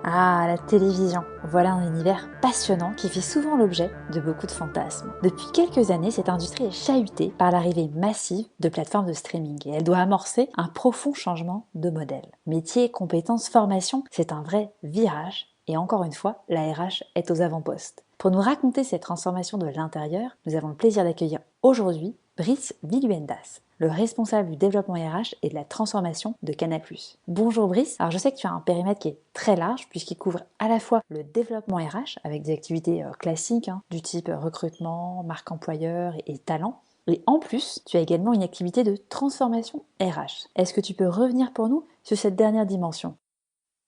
Ah, la télévision. Voilà un univers passionnant qui fait souvent l'objet de beaucoup de fantasmes. Depuis quelques années, cette industrie est chahutée par l'arrivée massive de plateformes de streaming et elle doit amorcer un profond changement de modèle. Métiers, compétences, formation, c'est un vrai virage et encore une fois, la RH est aux avant-postes. Pour nous raconter cette transformation de l'intérieur, nous avons le plaisir d'accueillir aujourd'hui Brice Viluendas, le responsable du développement RH et de la transformation de Canal+. Bonjour Brice, alors je sais que tu as un périmètre qui est très large puisqu'il couvre à la fois le développement RH avec des activités classiques du type recrutement, marque employeur et talent. Et en plus, tu as également une activité de transformation RH. Est-ce que tu peux revenir pour nous sur cette dernière dimension?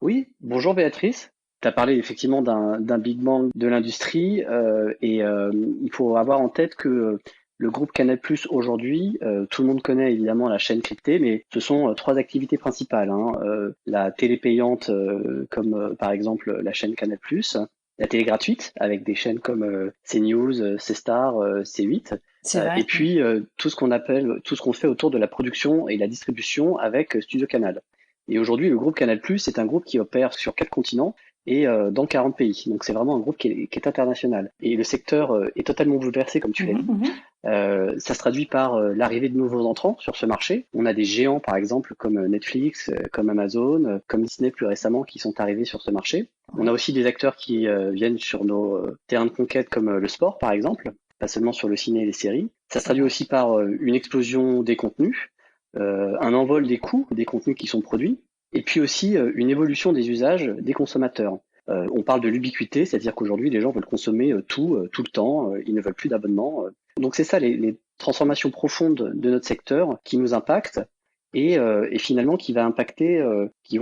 Oui, bonjour Béatrice. Tu as parlé effectivement d'un big bang de l'industrie il faut avoir en tête que le groupe Canal+ aujourd'hui, tout le monde connaît évidemment la chaîne cryptée, mais ce sont trois activités principales, hein. La télé payante comme par exemple la chaîne Canal+, la télé gratuite avec des chaînes comme CNews, C-Star, C8, C'est vrai. et puis tout ce qu'on fait autour de la production et la distribution avec Studio Canal. Et aujourd'hui, le groupe Canal+, c'est un groupe qui opère sur 4 continents et dans 40 pays. Donc c'est vraiment un groupe qui est international. Et le secteur est totalement bouleversé, comme tu l'as dit. Ça se traduit par l'arrivée de nouveaux entrants sur ce marché. On a des géants, par exemple, comme Netflix, comme Amazon, comme Disney plus récemment, qui sont arrivés sur ce marché. On a Oui. aussi des acteurs qui viennent sur nos terrains de conquête, comme le sport, par exemple, pas seulement sur le ciné et les séries. Ça se C'est traduit vrai. aussi par une explosion des contenus, un envol des coûts des contenus qui sont produits, et puis aussi une évolution des usages des consommateurs. On parle de l'ubiquité, c'est-à-dire qu'aujourd'hui les gens veulent consommer tout le temps, ils ne veulent plus d'abonnement. Donc c'est ça les transformations profondes de notre secteur qui nous impactent et finalement qui vont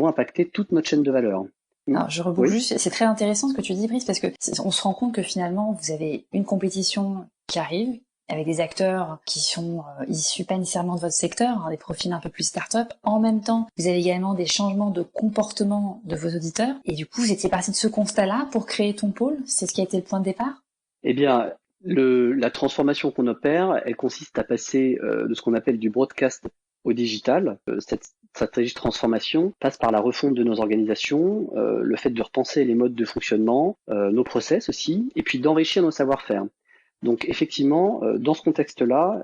impacter toute notre chaîne de valeur. Hmm. Alors, je reboucle Oui. juste, c'est très intéressant ce que tu dis, Brice, parce que on se rend compte que finalement, vous avez une compétition qui arrive, avec des acteurs qui sont issus pas nécessairement de votre secteur, des profils un peu plus start-up. En même temps, vous avez également des changements de comportement de vos auditeurs. Et du coup, vous étiez parti de ce constat-là pour créer ton pôle. C'est ce qui a été le point de départ. Eh bien, la transformation qu'on opère, elle consiste à passer de ce qu'on appelle du broadcast au digital. Cette stratégie de transformation passe par la refonte de nos organisations, le fait de repenser les modes de fonctionnement, nos process aussi, et puis d'enrichir nos savoir-faire. Donc effectivement, dans ce contexte-là,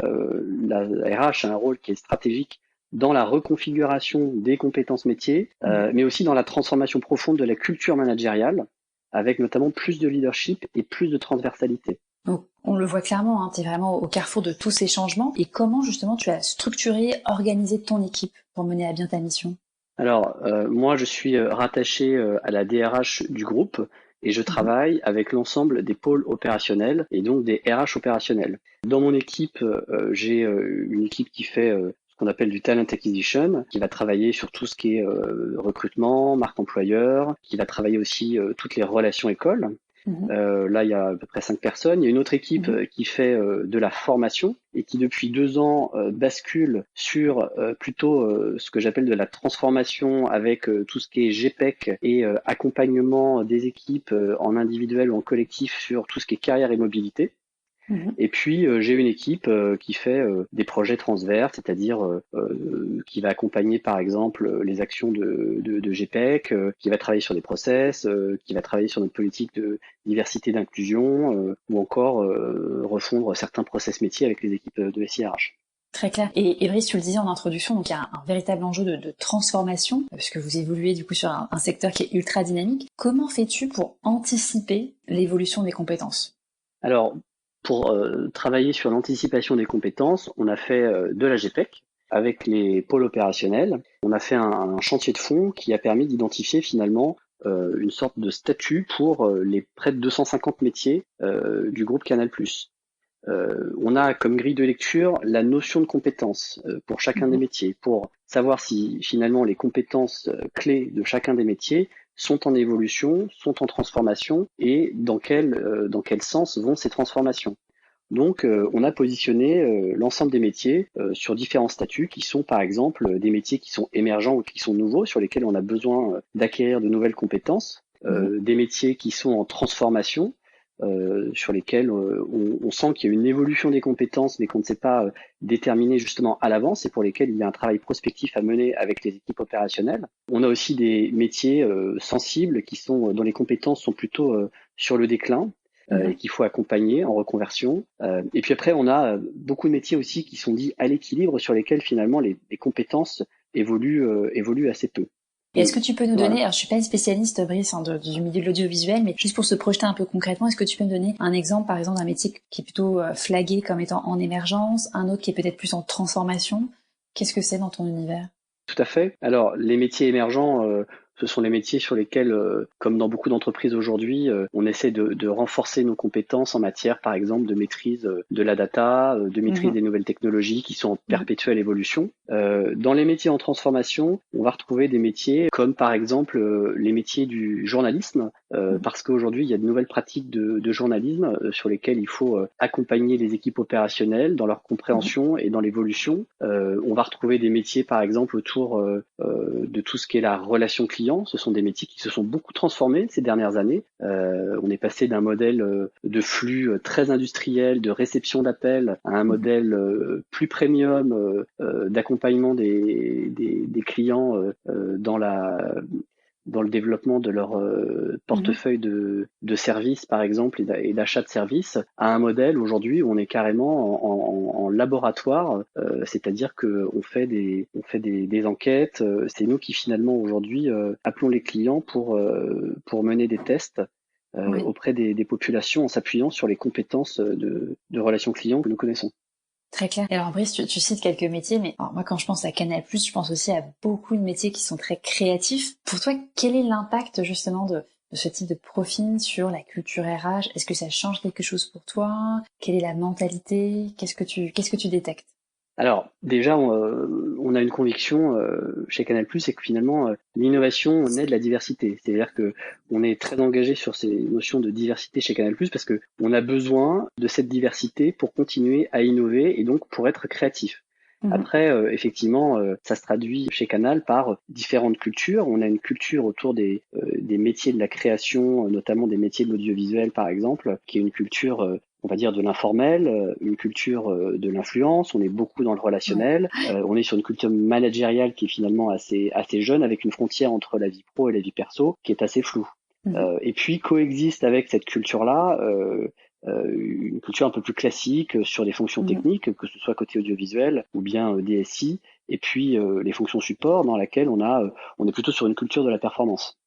la RH a un rôle qui est stratégique dans la reconfiguration des compétences métiers, Mhm. mais aussi dans la transformation profonde de la culture managériale, avec notamment plus de leadership et plus de transversalité. Donc, on le voit clairement, tu es vraiment au carrefour de tous ces changements. Et comment justement tu as structuré, organisé ton équipe pour mener à bien ta mission? Alors, moi, je suis rattaché à la DRH du groupe et je Mhm. travaille avec l'ensemble des pôles opérationnels et donc des RH opérationnels. Dans mon équipe, j'ai une équipe qui fait ce qu'on appelle du talent acquisition, qui va travailler sur tout ce qui est recrutement, marque employeur, qui va travailler aussi toutes les relations écoles. Mhm. Là, il y a à peu près 5 personnes. Il y a une autre équipe Mhm. qui fait de la formation et qui, depuis 2 ans, bascule sur plutôt ce que j'appelle de la transformation avec tout ce qui est GPEC et accompagnement des équipes en individuel ou en collectif sur tout ce qui est carrière et mobilité. Mhm. Et puis j'ai une équipe qui fait des projets transverses, c'est-à-dire qui va accompagner par exemple les actions de GPEC, qui va travailler sur des process, qui va travailler sur notre politique de diversité d'inclusion, ou encore refondre certains process métiers avec les équipes de SIRH. Très clair. Et Brice, tu le disais en introduction, donc il y a un véritable enjeu de transformation, puisque vous évoluez du coup sur un secteur qui est ultra dynamique. Comment fais-tu pour anticiper l'évolution des compétences? Alors, pour travailler sur l'anticipation des compétences, on a fait de la GPEC avec les pôles opérationnels. On a fait un chantier de fond qui a permis d'identifier finalement une sorte de statut pour les près de 250 métiers du groupe Canal+. On a comme grille de lecture la notion de compétences pour chacun des Mhm. métiers, pour savoir si finalement les compétences clés de chacun des métiers sont en évolution, sont en transformation et dans quel sens vont ces transformations. Donc, on a positionné l'ensemble des métiers sur différents statuts qui sont, par exemple, des métiers qui sont émergents ou qui sont nouveaux, sur lesquels on a besoin d'acquérir de nouvelles compétences, Mhm. des métiers qui sont en transformation, sur lesquels on sent qu'il y a une évolution des compétences, mais qu'on ne sait pas déterminer justement à l'avance et pour lesquels il y a un travail prospectif à mener avec les équipes opérationnelles. On a aussi des métiers sensibles dont les compétences sont plutôt sur le déclin. Et qu'il faut accompagner en reconversion. Et puis après, on a beaucoup de métiers aussi qui sont dits à l'équilibre, sur lesquels finalement les compétences évoluent assez peu. Et est-ce que tu peux nous Voilà. donner, alors je suis pas une spécialiste, Brice, du milieu de l'audiovisuel, mais juste pour se projeter un peu concrètement, est-ce que tu peux me donner un exemple, par exemple, d'un métier qui est plutôt flagué comme étant en émergence, un autre qui est peut-être plus en transformation? Qu'est-ce que c'est dans ton univers? Tout à fait. Alors, les métiers émergents, ce sont les métiers sur lesquels, comme dans beaucoup d'entreprises aujourd'hui, on essaie de renforcer nos compétences en matière, par exemple, de maîtrise de la data, de maîtrise des nouvelles technologies qui sont en perpétuelle évolution. Dans les métiers en transformation, on va retrouver des métiers comme, par exemple, les métiers du journalisme, parce qu'aujourd'hui, il y a de nouvelles pratiques de journalisme sur lesquelles il faut accompagner les équipes opérationnelles dans leur compréhension et dans l'évolution. On va retrouver des métiers, par exemple, autour de tout ce qui est la relation client. Ce sont des métiers qui se sont beaucoup transformés ces dernières années. On est passé d'un modèle de flux très industriel, de réception d'appels, à un modèle plus premium d'accompagnement des clients dans le développement de leur portefeuille de services, par exemple, et d'achat de services, à un modèle aujourd'hui où on est carrément en laboratoire, c'est-à-dire que on fait des enquêtes. C'est nous qui finalement aujourd'hui appelons les clients pour mener des tests auprès des populations en s'appuyant sur les compétences de relations clients que nous connaissons. Très clair. Et alors Brice, tu cites quelques métiers, mais alors, moi quand je pense à Canal+, je pense aussi à beaucoup de métiers qui sont très créatifs. Pour toi, quel est l'impact justement de ce type de profil sur la culture RH? Est-ce que ça change quelque chose pour toi? Quelle est la mentalité? Qu'est-ce que tu détectes? Alors déjà, on a une conviction chez Canal+, c'est que finalement l'innovation naît de la diversité. C'est-à-dire que on est très engagé sur ces notions de diversité chez Canal+, parce que on a besoin de cette diversité pour continuer à innover et donc pour être créatif. Après, effectivement, ça se traduit chez Canal par différentes cultures. On a une culture autour des métiers de la création, notamment des métiers de l'audiovisuel, par exemple, qui est une culture on va dire de l'informel, une culture de l'influence, on est beaucoup dans le relationnel, on est sur une culture managériale qui est finalement assez jeune, avec une frontière entre la vie pro et la vie perso qui est assez floue. Et puis coexiste avec cette culture-là une culture un peu plus classique sur des fonctions techniques, que ce soit côté audiovisuel ou bien DSI, et puis les fonctions support dans laquelle on est plutôt sur une culture de la performance.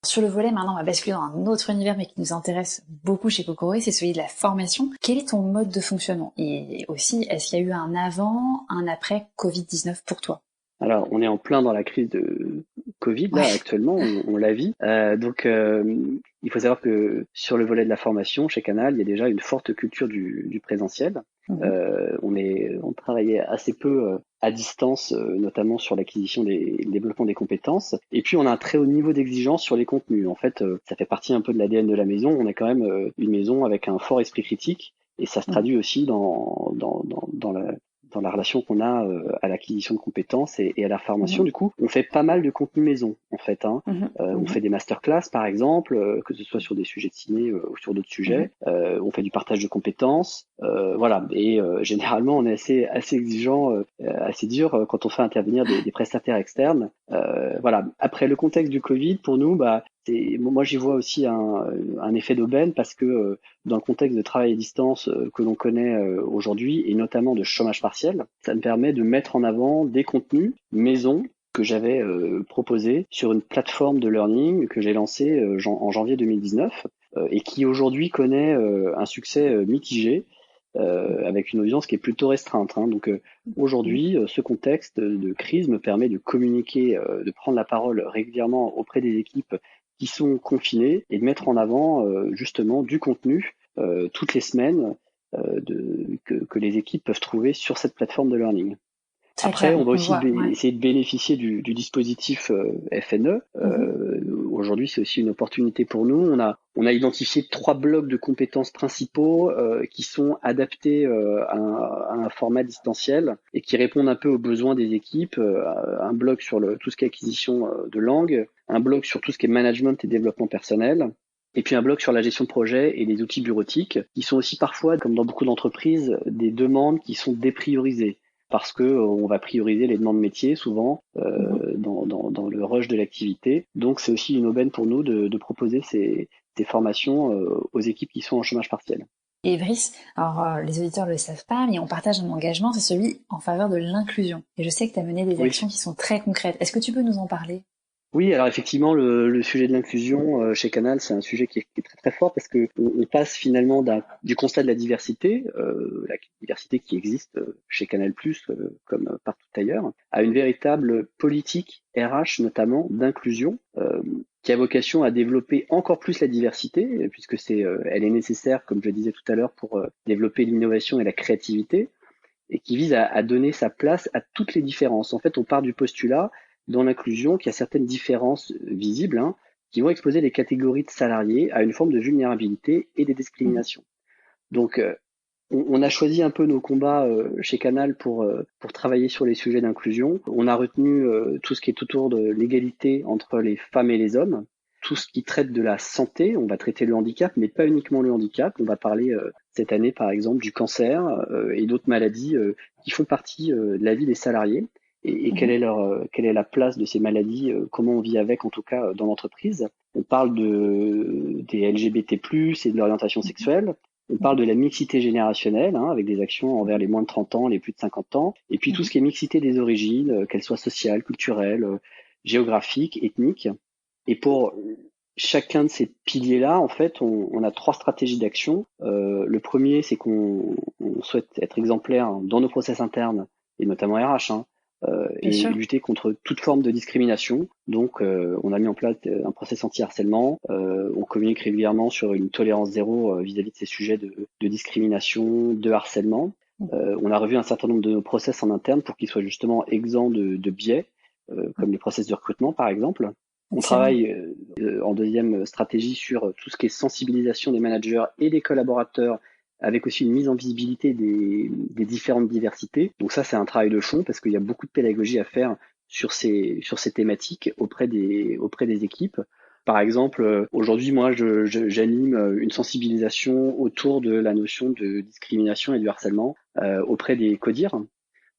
Sur le volet, maintenant, on va basculer dans un autre univers, mais qui nous intéresse beaucoup chez Cocoré, c'est celui de la formation. Quel est ton mode de fonctionnement? Et aussi, est-ce qu'il y a eu un avant, un après Covid-19 pour toi? Alors, on est en plein dans la crise de Covid, là, actuellement, on la vit. Donc, il faut savoir que sur le volet de la formation, chez Canal, il y a déjà une forte culture du présentiel. On travaillait assez peu à distance, notamment sur l'acquisition le développement des compétences. Et puis, on a un très haut niveau d'exigence sur les contenus. En fait, ça fait partie un peu de l'ADN de la maison. On est quand même une maison avec un fort esprit critique. Et ça se traduit aussi dans la relation qu'on a à l'acquisition de compétences et à la formation. Du coup, on fait pas mal de contenu maison, en fait. On fait des masterclass, par exemple, que ce soit sur des sujets de ciné ou sur d'autres sujets. On fait du partage de compétences. Voilà. Et généralement, on est assez exigeant, assez dur quand on fait intervenir des prestataires externes. Voilà. Après le contexte du Covid, pour nous, moi j'y vois aussi un effet d'aubaine parce que dans le contexte de travail à distance que l'on connaît aujourd'hui et notamment de chômage partiel, ça me permet de mettre en avant des contenus maison que j'avais proposés sur une plateforme de learning que j'ai lancée en janvier 2019 et qui aujourd'hui connaît un succès mitigé avec une audience qui est plutôt restreinte. Donc aujourd'hui, ce contexte de crise me permet de communiquer, de prendre la parole régulièrement auprès des équipes qui sont confinés et de mettre en avant justement du contenu toutes les semaines que les équipes peuvent trouver sur cette plateforme de learning. Très Après, clair, on va on aussi voit, essayer de bénéficier du dispositif FNE. Aujourd'hui, c'est aussi une opportunité pour nous. On a identifié 3 blocs de compétences principaux qui sont adaptés à un format distanciel et qui répondent un peu aux besoins des équipes. Un bloc sur tout ce qui est acquisition de langue, un bloc sur tout ce qui est management et développement personnel, Et puis un bloc sur la gestion de projet et les outils bureautiques, qui sont aussi parfois, comme dans beaucoup d'entreprises, des demandes qui sont dépriorisées parce que on va prioriser les demandes métiers souvent dans le rush de l'activité. Donc c'est aussi une aubaine pour nous de proposer ces formations aux équipes qui sont en chômage partiel. Et Brice, alors les auditeurs ne le savent pas, mais on partage un engagement, c'est celui en faveur de l'inclusion. Et je sais que tu as mené des Oui. actions qui sont très concrètes. Est-ce que tu peux nous en parler? Oui, alors effectivement, le sujet de l'inclusion chez Canal, c'est un sujet qui est très très fort parce que on passe finalement du constat de la diversité qui existe chez Canal+, comme partout ailleurs, à une véritable politique RH notamment d'inclusion qui a vocation à développer encore plus la diversité puisque elle est nécessaire, comme je le disais tout à l'heure, pour développer l'innovation et la créativité et qui vise à donner sa place à toutes les différences. En fait, on part du postulat dans l'inclusion qu'il y a certaines différences visibles qui vont exposer les catégories de salariés à une forme de vulnérabilité et des discriminations. Donc, on a choisi un peu nos combats chez Canal pour travailler sur les sujets d'inclusion. On a retenu tout ce qui est autour de l'égalité entre les femmes et les hommes, tout ce qui traite de la santé. On va traiter le handicap, mais pas uniquement le handicap. On va parler cette année, par exemple, du cancer et d'autres maladies qui font partie de la vie des salariés. Et quelle est la place de ces maladies, comment on vit avec, en tout cas, dans l'entreprise. On parle des LGBT+, et de l'orientation sexuelle. On parle de la mixité générationnelle, avec des actions envers les moins de 30 ans, les plus de 50 ans, et puis tout ce qui est mixité des origines, qu'elles soient sociales, culturelles, géographiques, ethniques. Et pour chacun de ces piliers-là, en fait, on a 3 stratégies d'action. Le premier, c'est qu'on souhaite être exemplaire dans nos process internes, et notamment RH, et lutter contre toute forme de discrimination. Donc, on a mis en place un process anti-harcèlement. On communique régulièrement sur une tolérance zéro vis-à-vis de ces sujets de discrimination, de harcèlement. On a revu un certain nombre de nos process en interne pour qu'ils soient justement exempts de biais, comme les process de recrutement, par exemple. On travaille en deuxième stratégie sur tout ce qui est sensibilisation des managers et des collaborateurs, avec aussi une mise en visibilité des différentes diversités. Donc ça, c'est un travail de fond parce qu'il y a beaucoup de pédagogie à faire sur ces thématiques auprès des équipes. Par exemple, aujourd'hui, moi, j'anime une sensibilisation autour de la notion de discrimination et du harcèlement auprès des CODIR.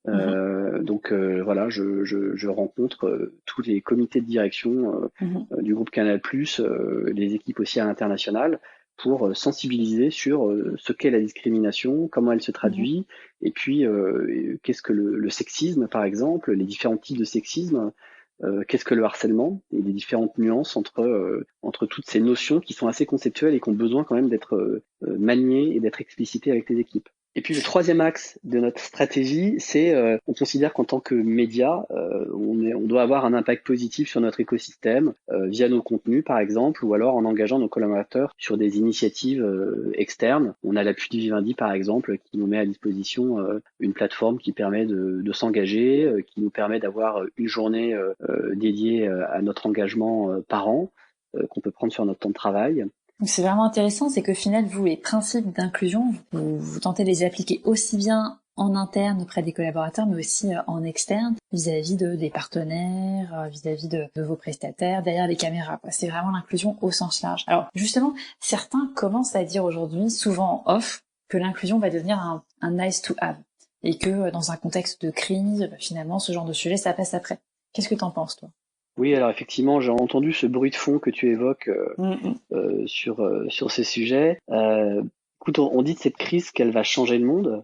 Donc voilà, je rencontre tous les comités de direction du groupe Canal+, les équipes aussi à l'international, pour sensibiliser sur ce qu'est la discrimination, comment elle se traduit, et puis qu'est-ce que le sexisme, par exemple, les différents types de sexisme, qu'est-ce que le harcèlement, et les différentes nuances entre toutes ces notions qui sont assez conceptuelles et qui ont besoin quand même d'être maniées et d'être explicitées avec les équipes. Et puis le troisième axe de notre stratégie, c'est on considère qu'en tant que média, on doit avoir un impact positif sur notre écosystème via nos contenus par exemple, ou alors en engageant nos collaborateurs sur des initiatives externes. On a l'appui du Vivendi par exemple qui nous met à disposition une plateforme qui permet de s'engager, qui nous permet d'avoir une journée dédiée à notre engagement par an qu'on peut prendre sur notre temps de travail. Donc c'est vraiment intéressant, c'est qu'au final, vous, les principes d'inclusion, vous tentez de les appliquer aussi bien en interne auprès des collaborateurs, mais aussi en externe, vis-à-vis des partenaires, vis-à-vis de vos prestataires, derrière les caméras, quoi. C'est vraiment l'inclusion au sens large. Alors justement, certains commencent à dire aujourd'hui, souvent en off, que l'inclusion va devenir un nice to have, et que dans un contexte de crise, finalement, ce genre de sujet, ça passe après. Qu'est-ce que t'en penses, toi? Oui, alors effectivement, j'ai entendu ce bruit de fond que tu évoques sur ces sujets. Écoute, on dit de cette crise qu'elle va changer le monde.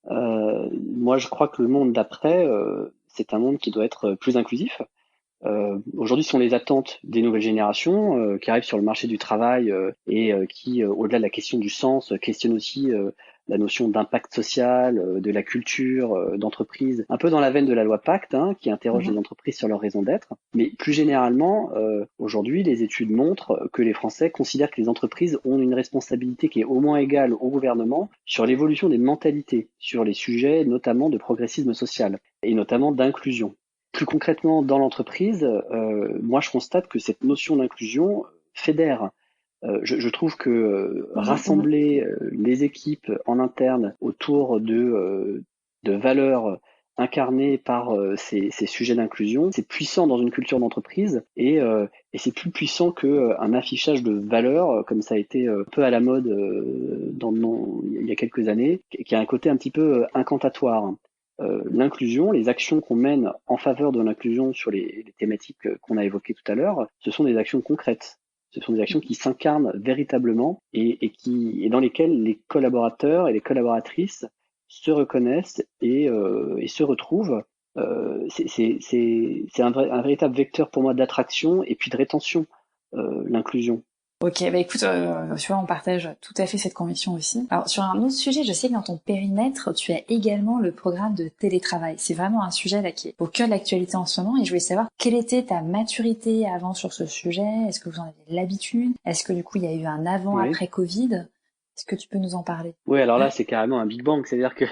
Moi, je crois que le monde d'après, c'est un monde qui doit être plus inclusif. Aujourd'hui, ce sont les attentes des nouvelles générations qui arrivent sur le marché du travail et qui, au-delà de la question du sens, questionnent aussi la notion d'impact social, de la culture, d'entreprise, un peu dans la veine de la loi Pacte, qui interroge les entreprises sur leur raison d'être. Mais plus généralement, aujourd'hui, les études montrent que les Français considèrent que les entreprises ont une responsabilité qui est au moins égale au gouvernement sur l'évolution des mentalités, sur les sujets notamment de progressisme social et notamment d'inclusion. Plus concrètement, dans l'entreprise, moi je constate que cette notion d'inclusion fédère. Je trouve que rassembler les équipes en interne autour de valeurs incarnées par ces sujets d'inclusion, c'est puissant dans une culture d'entreprise et Et c'est plus puissant qu'un affichage de valeurs, comme ça a été un peu à la mode il y a quelques années, qui a un côté un petit peu incantatoire. L'inclusion, les actions qu'on mène en faveur de l'inclusion sur les thématiques qu'on a évoquées tout à l'heure, ce sont des actions concrètes. Ce sont des actions qui s'incarnent véritablement et dans lesquelles les collaborateurs et les collaboratrices se reconnaissent et se retrouvent. C'est un véritable vecteur pour moi d'attraction et puis de rétention, l'inclusion. Ok, bah écoute, tu vois, on partage tout à fait cette conviction aussi. Alors sur un autre sujet, je sais que dans ton périmètre, tu as également le programme de télétravail. C'est vraiment un sujet là qui est au cœur de l'actualité en ce moment, et je voulais savoir quelle était ta maturité avant sur ce sujet. Est-ce que vous en avez l'habitude? Est-ce que du coup il y a eu un avant Oui. après Covid? Est-ce que tu peux nous en parler? Oui, alors là, c'est carrément un Big Bang. C'est-à-dire que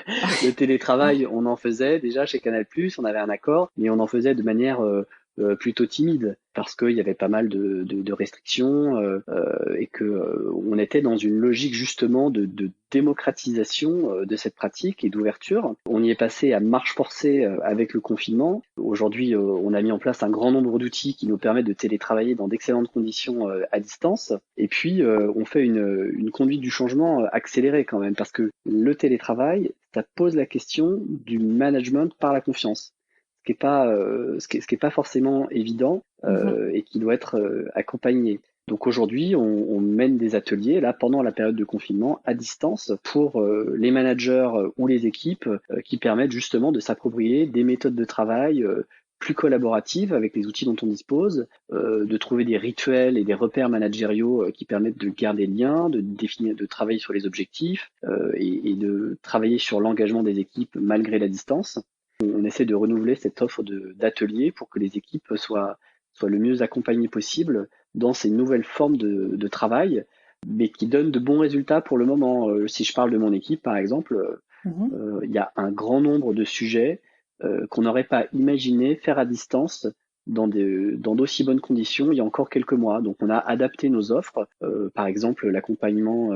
le télétravail, on en faisait déjà chez Canal+, on avait un accord, mais on en faisait de manière plutôt timide parce qu'il y avait pas mal de restrictions et que on était dans une logique justement de démocratisation de cette pratique et d'ouverture. On y est passé à marche forcée avec le confinement. Aujourd'hui, on a mis en place un grand nombre d'outils qui nous permettent de télétravailler dans d'excellentes conditions à distance. Et puis, on fait une conduite du changement accélérée quand même parce que le télétravail, ça pose la question du management par la confiance. Ce qui est pas forcément évident et qui doit être accompagné. Donc aujourd'hui, on mène des ateliers là pendant la période de confinement à distance pour les managers ou les équipes qui permettent justement de s'approprier des méthodes de travail plus collaboratives avec les outils dont on dispose, de trouver des rituels et des repères managériaux qui permettent de garder le lien, de définir, de travailler sur les objectifs et de travailler sur l'engagement des équipes malgré la distance. On essaie de renouveler cette offre d'ateliers pour que les équipes soient le mieux accompagnées possible dans ces nouvelles formes de travail, mais qui donnent de bons résultats pour le moment. Si je parle de mon équipe, par exemple, il y a un grand nombre de sujets qu'on n'aurait pas imaginé faire à distance dans d'aussi bonnes conditions il y a encore quelques mois. Donc on a adapté nos offres, par exemple l'accompagnement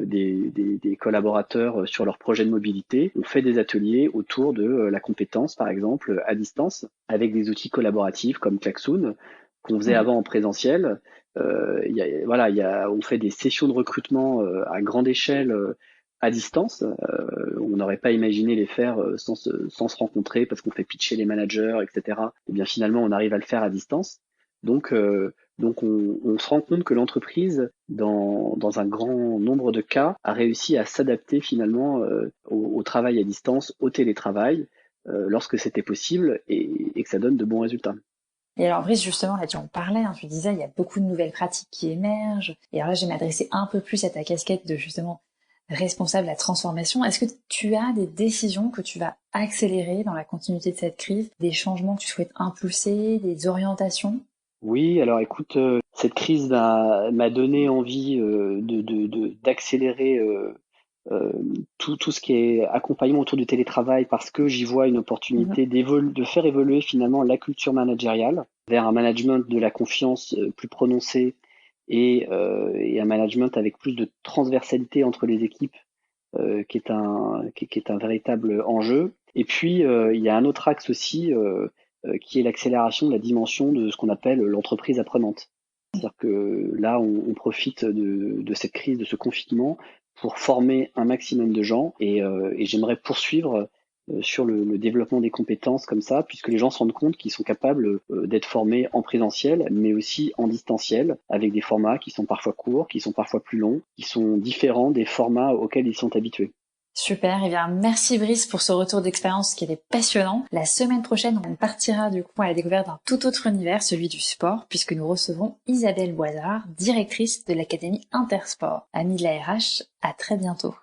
des collaborateurs sur leurs projets de mobilité. On fait des ateliers autour de la compétence, par exemple, à distance, avec des outils collaboratifs comme Klaxoon, qu'on faisait avant en présentiel. On fait des sessions de recrutement à grande échelle à distance. On n'aurait pas imaginé les faire sans se rencontrer parce qu'on fait pitcher les managers, etc. Et bien finalement, on arrive à le faire à distance. Donc on se rend compte que l'entreprise, dans un grand nombre de cas, a réussi à s'adapter finalement au travail à distance, au télétravail, lorsque c'était possible et que ça donne de bons résultats. Et alors Brice, justement, là tu en parlais, hein, tu disais il y a beaucoup de nouvelles pratiques qui émergent. Et alors là, je vais m'adresser un peu plus à ta casquette de justement responsable de la transformation. Est-ce que tu as des décisions que tu vas accélérer dans la continuité de cette crise, des changements que tu souhaites impulser, des orientations? Oui, alors écoute, cette crise m'a donné envie d'accélérer tout ce qui est accompagnement autour du télétravail parce que j'y vois une opportunité de faire évoluer finalement la culture managériale vers un management de la confiance plus prononcé et un management avec plus de transversalité entre les équipes qui est un véritable enjeu. Et puis il y a un autre axe aussi qui est l'accélération de la dimension de ce qu'on appelle l'entreprise apprenante. C'est-à-dire que là, on profite de cette crise, de ce confinement, pour former un maximum de gens et j'aimerais poursuivre sur le développement des compétences comme ça, puisque les gens se rendent compte qu'ils sont capables d'être formés en présentiel, mais aussi en distanciel, avec des formats qui sont parfois courts, qui sont parfois plus longs, qui sont différents des formats auxquels ils sont habitués. Super, et bien merci Brice pour ce retour d'expérience qui était passionnant. La semaine prochaine, on partira du coup à la découverte d'un tout autre univers, celui du sport, puisque nous recevrons Isabelle Boisard, directrice de l'Académie Intersport. Amie de la RH, à très bientôt.